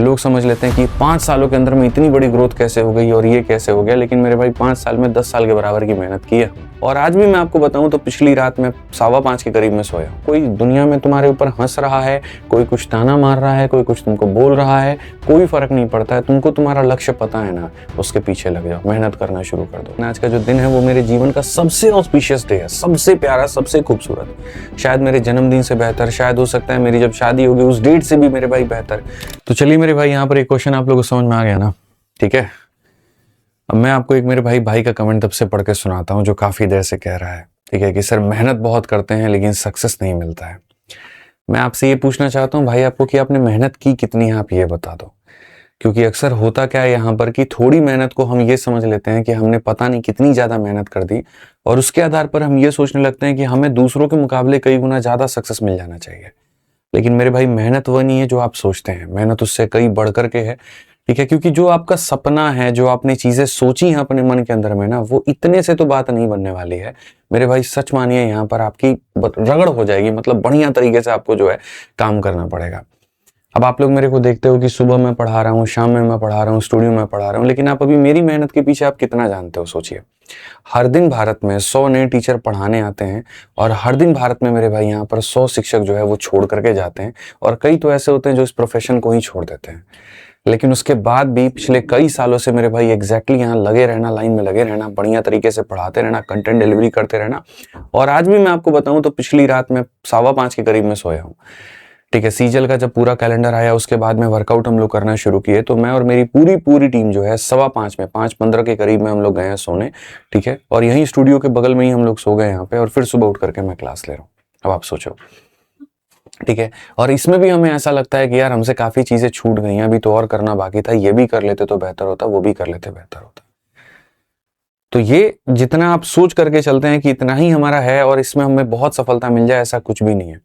लोग समझ लेते हैं कि 5 सालों के अंदर में इतनी बड़ी ग्रोथ कैसे हो गई और ये कैसे हो गया, लेकिन मेरे भाई 5 साल में 10 साल के बराबर की मेहनत की है। और आज भी मैं आपको बताऊं तो पिछली रात में 5:15 के करीब में सोया। कोई दुनिया में तुम्हारे ऊपर हंस रहा है, कोई कुछ ताना मार रहा है, कोई कुछ तुमको बोल रहा है, कोई फर्क नहीं पड़ता है। तुमको तुम्हारा लक्ष्य पता है ना, उसके पीछे लग जाओ, मेहनत करना शुरू कर दो। आज का जो दिन है वो मेरे जीवन का सबसे ऑस्पिशियस डे है, सबसे प्यारा, सबसे खूबसूरत, शायद मेरे जन्मदिन से बेहतर, शायद हो सकता है मेरी जब शादी होगी उस डेट से भी मेरे भाई बेहतर। तो चलिए मेरे भाई, यहाँ पर एक क्वेश्चन आप लोगों को समझ में आ गया ना, ठीक है। अब मैं आपको एक मेरे भाई का कमेंट तब से पढ़ के सुनाता हूँ जो काफी देर से कह रहा है, ठीक है, कि सर मेहनत बहुत करते हैं लेकिन सक्सेस नहीं मिलता है। मैं आपसे ये पूछना चाहता हूँ भाई आपको कि आपने मेहनत की कितनी है, आप ये बता दो। क्योंकि अक्सर होता क्या है यहाँ पर कि थोड़ी मेहनत को हम ये समझ लेते हैं कि हमने पता नहीं कितनी ज्यादा मेहनत कर दी, और उसके आधार पर हम ये सोचने लगते हैं कि हमें दूसरों के मुकाबले कई गुना ज्यादा सक्सेस मिल जाना चाहिए। लेकिन मेरे भाई मेहनत वो नहीं है जो आप सोचते हैं, मेहनत उससे कई बढ़ करके है, ठीक है। क्योंकि जो आपका सपना है, जो आपने चीजें सोची हैं अपने मन के अंदर में ना, वो इतने से तो बात नहीं बनने वाली है मेरे भाई। सच मानिए, यहाँ पर आपकी रगड़ हो जाएगी, मतलब बढ़िया तरीके से आपको जो है काम करना पड़ेगा। अब आप लोग मेरे को देखते हो कि सुबह मैं पढ़ा रहा हूँ, शाम में मैं पढ़ा रहा हूँ, स्टूडियो में पढ़ा रहा हूँ, लेकिन आप अभी मेरी मेहनत के पीछे आप कितना जानते हो, सोचिए। हर दिन भारत में 100 नए टीचर पढ़ाने आते हैं, और हर दिन भारत में मेरे भाई यहाँ पर 100 शिक्षक जो है वो छोड़ करके जाते हैं, और कई तो ऐसे होते हैं जो इस प्रोफेशन को ही छोड़ देते हैं। लेकिन उसके बाद भी पिछले कई सालों से मेरे भाई एग्जैक्टली यहाँ लगे रहना, लाइन में लगे रहना, बढ़िया तरीके से पढ़ाते रहना, कंटेंट डिलीवरी करते रहना। और आज भी मैं आपको बताऊं तो पिछली रात में 5:15 के करीब में सोया हूँ, ठीक है। सीजल का जब पूरा कैलेंडर आया उसके बाद में वर्कआउट हम लोग करना शुरू किए, तो मैं और मेरी पूरी टीम जो है 5:15 में 5:15 के करीब में हम लोग गए हैं सोने, ठीक है। और यहीं स्टूडियो के बगल में ही हम लोग सो गए यहाँ पे, और फिर सुबह उठ करके मैं क्लास ले रहा हूँ। अब आप सोचो, ठीक है। और इसमें भी हमें ऐसा लगता है कि यार हमसे काफी चीजें छूट गई हैं, अभी तो और करना बाकी था, ये भी कर लेते तो बेहतर होता, वो भी कर लेते बेहतर होता। तो ये जितना आप सोच करके चलते हैं कि इतना ही हमारा है और इसमें हमें बहुत सफलता मिल जाए, ऐसा कुछ भी नहीं है,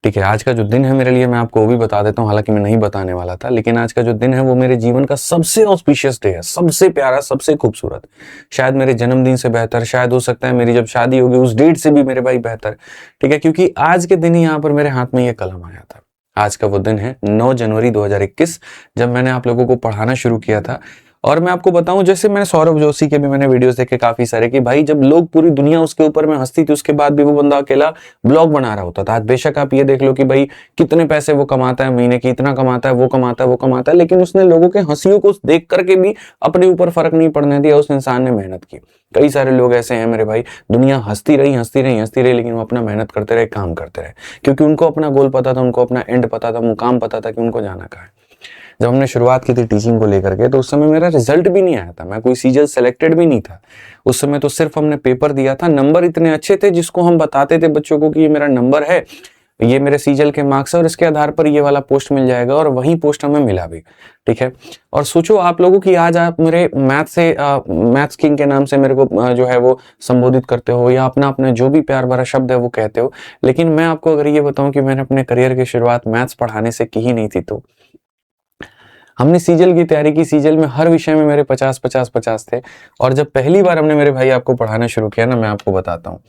ठीक है। आज का जो दिन है मेरे लिए, मैं आपको वो भी बता देता हूँ, हालांकि मैं नहीं बताने वाला था, लेकिन आज का जो दिन है वो मेरे जीवन का सबसे ऑस्पिशियस डे है, सबसे प्यारा, सबसे खूबसूरत, शायद मेरे जन्मदिन से बेहतर, शायद हो सकता है मेरी जब शादी होगी उस डेट से भी मेरे भाई बेहतर, ठीक है। क्योंकि आज के दिन ही यहाँ पर मेरे हाथ में ये कलम आया था। आज का वो दिन है 9 जनवरी 2021, जब मैंने आप लोगों को पढ़ाना शुरू किया था। और मैं आपको बताऊं, जैसे मैंने सौरभ जोशी के भी मैंने वीडियोस देखे काफी सारे, कि भाई जब लोग पूरी दुनिया उसके ऊपर में हंसती थी, उसके बाद भी वो बंदा अकेला ब्लॉग बना रहा होता था। आज बेशक आप ये देख लो कि भाई कितने पैसे वो कमाता है महीने की, इतना कमाता है, वो कमाता है, वो कमाता है, लेकिन उसने लोगों के हंसियों को देख करके भी अपने ऊपर फर्क नहीं पड़ने दिया, उस इंसान ने मेहनत की। कई सारे लोग ऐसे हैं मेरे भाई, दुनिया हंसती रही, लेकिन वो अपना मेहनत करते रहे, काम करते रहे, क्योंकि उनको अपना गोल पता था, उनको अपना एंड पता था, मुकाम पता था कि उनको जाना कहाँ है। जब हमने शुरुआत की थी टीचिंग को लेकर के, तो उस समय मेरा रिजल्ट भी नहीं आया था, मैं कोई सीजल सेलेक्टेड भी नहीं था उस समय। तो सिर्फ हमने पेपर दिया था, नंबर इतने अच्छे थे जिसको हम बताते थे बच्चों को कि ये मेरा नंबर है, ये मेरे सीजल के मार्क्स है, और इसके आधार पर ये वाला पोस्ट मिल जाएगा, और वही पोस्ट हमें मिला भी, ठीक है। और सोचो आप लोगों की, आज आप मेरे मैथ्स किंग के नाम से मेरे को जो है वो संबोधित करते हो, या अपना अपना जो भी प्यार भरा शब्द है वो कहते हो, लेकिन मैं आपको अगर ये बताऊं कि मैंने अपने करियर की शुरुआत मैथ्स पढ़ाने से की ही नहीं थी। तो हमने सीजल की तैयारी की, सीजल में हर विषय में मेरे 50 थे, और जब पहली बार हमने मेरे भाई आपको पढ़ाना शुरू किया ना, मैं आपको बताता हूँ,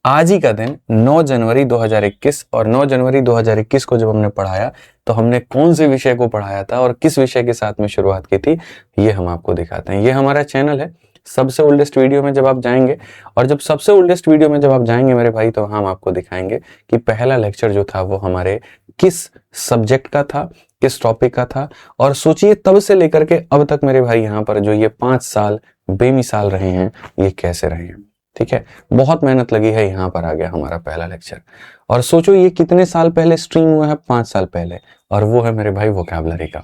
आज ही का दिन 9 जनवरी 2021, और 9 जनवरी 2021 को जब हमने पढ़ाया तो हमने कौन से विषय को पढ़ाया था और किस विषय के साथ में शुरुआत की थी, ये हम आपको दिखाते हैं। ये हमारा चैनल है सबसे ओल्डेस्ट वीडियो में जब आप जाएंगे, और जब सबसे ओल्डेस्ट वीडियो में जब आप जाएंगे मेरे भाई, तो हम आपको दिखाएंगे कि पहला लेक्चर जो था वो हमारे किस सब्जेक्ट का था, किस टॉपिक का था। और सोचिए तब से लेकर के अब तक मेरे भाई यहाँ पर जो ये 5 साल बेमिसाल रहे हैं, ये कैसे रहे हैं, ठीक है। बहुत मेहनत लगी है, यहाँ पर आ गया हमारा पहला लेक्चर। और सोचो ये कितने साल पहले स्ट्रीम हुआ है, 5 साल पहले, और वो है मेरे भाई वोकैबुलरी का।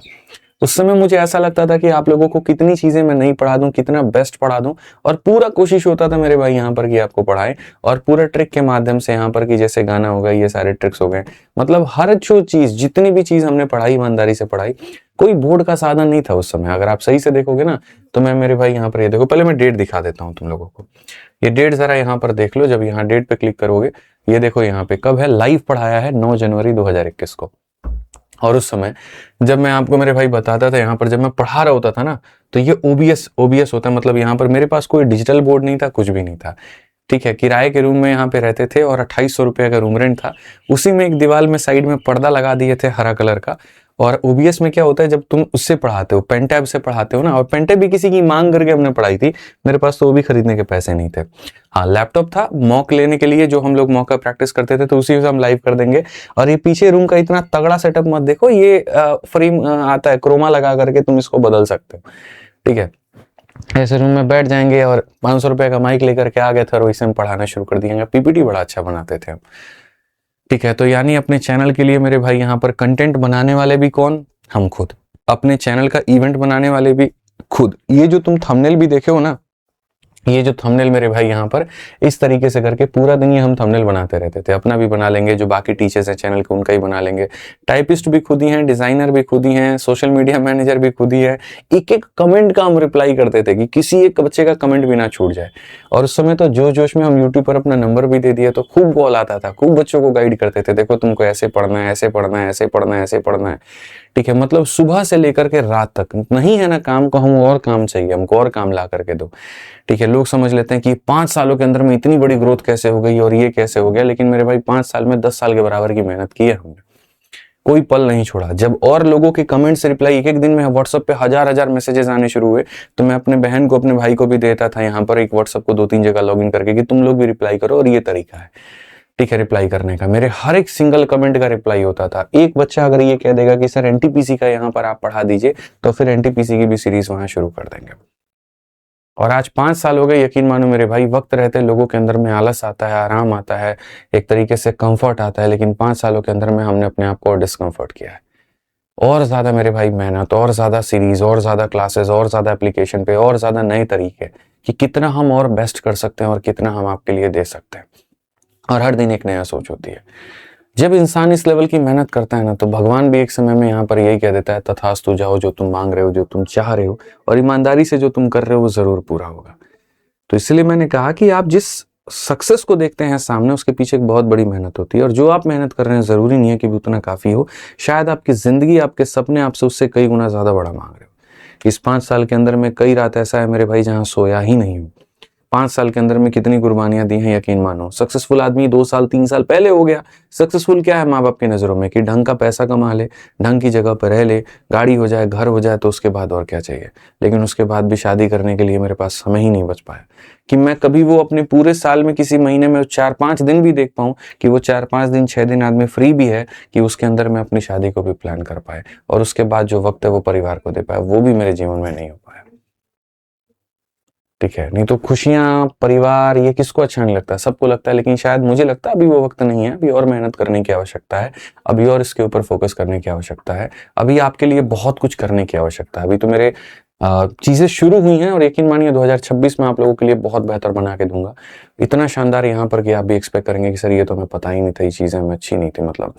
उस समय मुझे ऐसा लगता था कि आप लोगों को कितनी चीजें मैं नहीं पढ़ा दूं, कितना बेस्ट पढ़ा दूं, और पूरा कोशिश होता था मेरे भाई यहाँ पर कि आपको पढ़ाएं, और पूरे ट्रिक के माध्यम से यहाँ पर कि जैसे गाना हो गया, ये सारे ट्रिक्स हो गए, मतलब हर जो चीज, जितनी भी चीज हमने पढ़ाई, ईमानदारी से पढ़ाई। कोई बोर्ड का साधन नहीं था उस समय, अगर आप सही से देखोगे ना, तो मैं मेरे भाई यहाँ पर ये देखो, पहले मैं डेट दिखा देता हूँ तुम लोगों को। ये डेट जरा यहाँ पर देख लो, जब यहाँ डेट पे क्लिक करोगे, ये देखो यहाँ पे कब है, लाइव पढ़ाया है 9 जनवरी 2021 को। और उस समय जब मैं आपको मेरे भाई बताता था, यहाँ पर जब मैं पढ़ा रहा होता था ना, तो ये ओबीएस होता है, मतलब यहाँ पर मेरे पास कोई डिजिटल बोर्ड नहीं था, कुछ भी नहीं था, ठीक है। किराए के रूम में यहाँ पे रहते थे, और 2800 रुपये का रूम रेंट था। उसी में एक दीवार में साइड में पर्दा लगा दिए थे हरा कलर का, और ओबीएस में क्या होता है, जब तुम उससे पढ़ाते हो, पेनटैब से पढ़ाते हो ना, और पेनटैब भी किसी की मांग करके हमने पढ़ाई थी, मेरे पास तो वो भी खरीदने के पैसे नहीं थे। हाँ, लैपटॉप था मॉक लेने के लिए, जो हम लोग मॉक का प्रैक्टिस करते थे, तो उसी से हम लाइव कर देंगे। और ये पीछे रूम का इतना तगड़ा सेटअप मत देखो, ये फ्रेम आता है, क्रोमा लगा करके तुम इसको बदल सकते हो, ठीक है। ऐसे रूम में बैठ जाएंगे और 500 रुपए का माइक लेकर के आ गए थे और वैसे हम पढ़ाना शुरू कर दिएंगे। पीपीटी बड़ा अच्छा बनाते थे हम, ठीक है। तो यानी अपने चैनल के लिए मेरे भाई यहाँ पर कंटेंट बनाने वाले भी कौन, हम खुद। अपने चैनल का इवेंट बनाने वाले भी खुद। ये जो तुम थंबनेल भी देखे हो ना, ये जो थंबनेल मेरे भाई यहाँ पर इस तरीके से करके पूरा दिन ये हम थंबनेल बनाते रहते थे। अपना भी बना लेंगे, जो बाकी टीचर्स हैं चैनल के उनका ही बना लेंगे। टाइपिस्ट भी खुद ही हैं, डिजाइनर भी खुद ही हैं, सोशल मीडिया मैनेजर भी खुद ही है। एक एक कमेंट का हम रिप्लाई करते थे कि किसी एक बच्चे का कमेंट भी ना छूट जाए। और उस समय तो जोश जोश में हम यूट्यूब पर अपना नंबर भी दे दिया, तो खूब कॉल आता था, खूब बच्चों को गाइड करते थे, देखो तुमको ऐसे पढ़ना है, ऐसे पढ़ना है, ऐसे पढ़ना है, ऐसे पढ़ना है, ठीक है। मतलब सुबह से लेकर के रात तक नहीं है ना काम को, हम और काम चाहिए, हमको और काम ला करके दो, ठीक है। लोग समझ लेते हैं कि 5 सालों के अंदर में इतनी बड़ी ग्रोथ कैसे हो गई और ये कैसे हो गया, लेकिन मेरे भाई 5 साल में 10 साल के बराबर की मेहनत की है हमने, कोई पल नहीं छोड़ा। जब और लोगों के कमेंट से रिप्लाई, एक एक दिन में व्हाट्सएप पे हजार हजार मैसेजेस आने शुरू हुए, तो मैं अपने बहन को, अपने भाई को भी देता था यहाँ पर एक व्हाट्सएप को 2-3 जगह लॉगिन करके कि तुम लोग भी रिप्लाई करो, और ये तरीका है, ठीक है, रिप्लाई करने का। मेरे हर एक सिंगल कमेंट का रिप्लाई होता था। एक बच्चा अगर ये कह देगा कि सर एनटीपीसी का यहाँ पर आप पढ़ा दीजिए, तो फिर एनटीपीसी की भी सीरीज वहां शुरू कर देंगे। और आज 5 साल हो गए, यकीन मानो मेरे भाई, वक्त रहते लोगों के अंदर में आलस आता है, आराम आता है, एक तरीके से कंफर्ट आता है, लेकिन 5 सालों के अंदर में हमने अपने आप को और डिस्कम्फर्ट किया है। और ज्यादा मेरे भाई मेहनत, और ज्यादा सीरीज, और ज्यादा क्लासेस, और ज्यादा एप्लीकेशन पे, और ज्यादा नए तरीके कि कितना हम और बेस्ट कर सकते हैं और कितना हम आपके लिए दे सकते हैं। और हर दिन एक नया सोच होती है। जब इंसान इस लेवल की मेहनत करता है ना, तो भगवान भी एक समय में यहाँ पर यही कह देता है, तथास्तु, जाओ, जो तुम मांग रहे हो, जो तुम चाह रहे हो, और ईमानदारी से जो तुम कर रहे हो वो जरूर पूरा होगा। तो इसलिए मैंने कहा कि आप जिस सक्सेस को देखते हैं सामने, उसके पीछे एक बहुत बड़ी मेहनत होती है, और जो आप मेहनत कर रहे हैं जरूरी नहीं है कि भी उतना काफी हो। शायद आपकी जिंदगी, आपके सपने आपसे उससे कई गुना ज्यादा बड़ा मांग रहे हो। इस 5 साल के अंदर में कई रात ऐसा है मेरे भाई जहां सोया ही नहीं हूं। 5 साल के अंदर में कितनी कुर्बानियां दी हैं, यकीन मानो। सक्सेसफुल आदमी 2 साल 3 साल पहले हो गया। सक्सेसफुल क्या है माँ बाप की नजरों में, कि ढंग का पैसा कमा ले, ढंग की जगह पर रह ले, गाड़ी हो जाए, घर हो जाए, तो उसके बाद और क्या चाहिए। लेकिन उसके बाद भी शादी करने के लिए मेरे पास समय ही नहीं बच पाया कि मैं कभी वो अपने पूरे साल में किसी महीने में 4-5 दिन भी देख पाऊं, कि वो 4-5 दिन 6 दिन आदमी फ्री भी है, कि उसके अंदर मैं अपनी शादी को भी प्लान कर पाए, और उसके बाद जो वक्त है वो परिवार को दे पाए। वो भी मेरे जीवन में नहीं हो पाया, ठीक है। नहीं तो खुशियां, परिवार, ये किसको अच्छा नहीं लगता, सबको लगता है। लेकिन शायद मुझे लगता है अभी वो वक्त नहीं है, अभी और मेहनत करने की आवश्यकता है, अभी और इसके ऊपर फोकस करने की आवश्यकता है, अभी आपके लिए बहुत कुछ करने की आवश्यकता है। अभी तो मेरे चीजें शुरू हुई हैं, और यकीन मानिए 2026 में आप लोगों के लिए बहुत बेहतर बना के दूंगा। इतना शानदार यहाँ पर कि आप भी एक्सपेक्ट करेंगे कि सर ये तो हमें पता ही नहीं था, ये चीजें हमें अच्छी नहीं थी। मतलब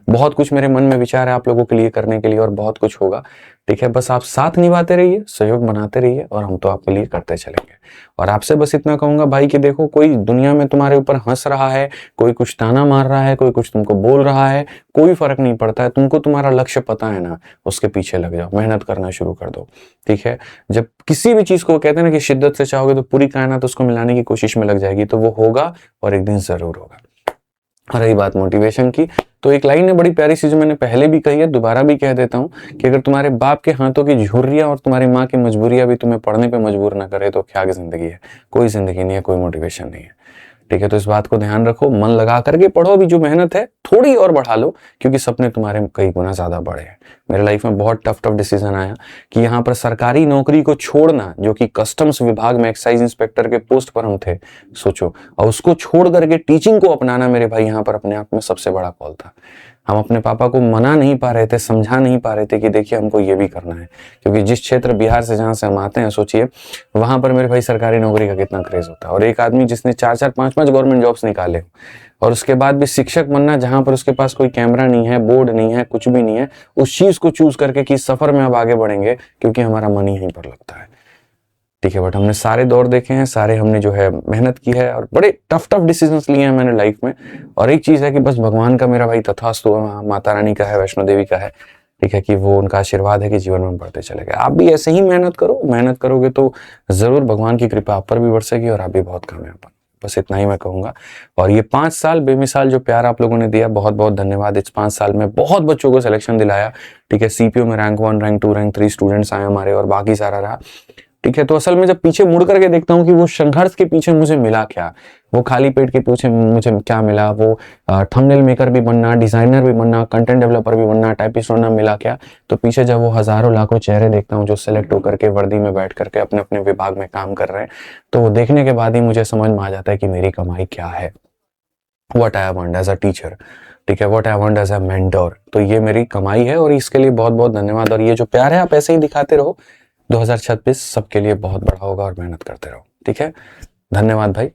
बहुत कुछ मेरे मन में विचार है आप लोगों के लिए करने के लिए, और बहुत कुछ होगा, ठीक है। बस आप साथ निभाते रहिए, सहयोग बनाते रहिए, और हम तो आपके लिए करते चलेंगे। और आपसे बस इतना कहूंगा भाई कि देखो, कोई दुनिया में तुम्हारे ऊपर हंस रहा है, कोई कुछ ताना मार रहा है, कोई कुछ तुमको बोल रहा है, कोई फर्क नहीं पड़ता है। तुमको तुम्हारा लक्ष्य पता है ना, उसके पीछे लग जाओ, मेहनत करना शुरू कर दो, ठीक है। जब किसी भी चीज को कहते हैं ना कि शिद्दत से चाहोगे तो पूरी कायनात उसको मिलाने की कोशिश में लग जाएगी, तो वो होगा, और एक दिन जरूर होगा। रही बात मोटिवेशन की, तो एक लाइन है बड़ी प्यारी सी, जो मैंने पहले भी कही है, दोबारा भी कह देता हूँ, कि अगर तुम्हारे बाप के हाथों की झुर्रियां और तुम्हारी माँ की मजबूरियां भी तुम्हें पढ़ने पे मजबूर ना करे, तो क्या जिंदगी है। कोई जिंदगी नहीं है, कोई मोटिवेशन नहीं है, ठीक है। तो इस बात को ध्यान रखो, मन लगा करके पढ़ो, अभी जो मेहनत है थोड़ी और बढ़ा लो, क्योंकि सपने तुम्हारे कई गुना ज्यादा बड़े हैं। मेरे लाइफ में बहुत टफ डिसीजन आया कि यहाँ पर सरकारी नौकरी को छोड़ना, जो कि कस्टम्स विभाग में एक्साइज इंस्पेक्टर के पोस्ट पर हम थे, सोचो, और उसको छोड़ करके टीचिंग को अपनाना मेरे भाई यहाँ पर अपने आप में सबसे बड़ा कॉल था। हम अपने पापा को मना नहीं पा रहे थे, समझा नहीं पा रहे थे कि देखिए हमको ये भी करना है, क्योंकि जिस क्षेत्र बिहार से जहां से हम आते हैं, सोचिए वहां पर मेरे भाई सरकारी नौकरी का कितना क्रेज होता है। और एक आदमी जिसने 4-4 5-5 गवर्नमेंट जॉब्स निकाले, और उसके बाद भी शिक्षक बनना, जहां पर उसके पास कोई कैमरा नहीं है, बोर्ड नहीं है, कुछ भी नहीं है, उस चीज को चूज करके कि सफर में अब आगे बढ़ेंगे, क्योंकि हमारा मन ही यहीं पर लगता है, ठीक है। बट हमने सारे दौर देखे हैं, सारे हमने जो है मेहनत की है, और बड़े टफ डिसीजंस लिए हैं मैंने लाइफ में। और एक चीज है कि बस भगवान का मेरा भाई तथास्तु, माता रानी का है, वैष्णो देवी का है, ठीक है, कि वो उनका आशीर्वाद है कि जीवन में बढ़ते चले गए। आप भी ऐसे ही मेहनत करो, मेहनत करोगे तो जरूर भगवान की कृपा आप पर भी बरसेगी, और आप भी बहुत कामयाब बनो। बस इतना ही मैं कहूँगा। और ये 5 साल बेमिसाल जो प्यार आप लोगों ने दिया, बहुत बहुत धन्यवाद। इस 5 साल में बहुत बच्चों को सिलेक्शन दिलाया, ठीक है। सीपीओ में रैंक 1, रैंक 2, रैंक 3 स्टूडेंट्स आए हमारे, और बाकी सारा रहा, ठीक है। तो असल में जब पीछे मुड़ करके देखता हूँ कि वो संघर्ष के पीछे मुझे मिला क्या, वो खाली पेट के पीछे मुझे क्या मिला, वो थंबनेल मेकर भी बनना, डिजाइनर भी बनना, कंटेंट डेवलपर भी बनना, टाइपिस्ट बनना, मिला क्या। तो पीछे जब वो हजारों लाखों चेहरे देखता हूँ जो सिलेक्ट होकर के वर्दी में बैठ करके अपने अपने विभाग में काम कर रहे हैं, तो वो देखने के बाद ही मुझे समझ में आ जाता है कि मेरी कमाई क्या है। What I want as a teacher, ठीक है, what I want as a mentor. तो ये मेरी कमाई है और इसके लिए बहुत बहुत धन्यवाद। और ये जो प्यार है आप ऐसे ही दिखाते रहो, 2026 सबके लिए बहुत बड़ा होगा और मेहनत करते रहो, ठीक है। धन्यवाद भाई।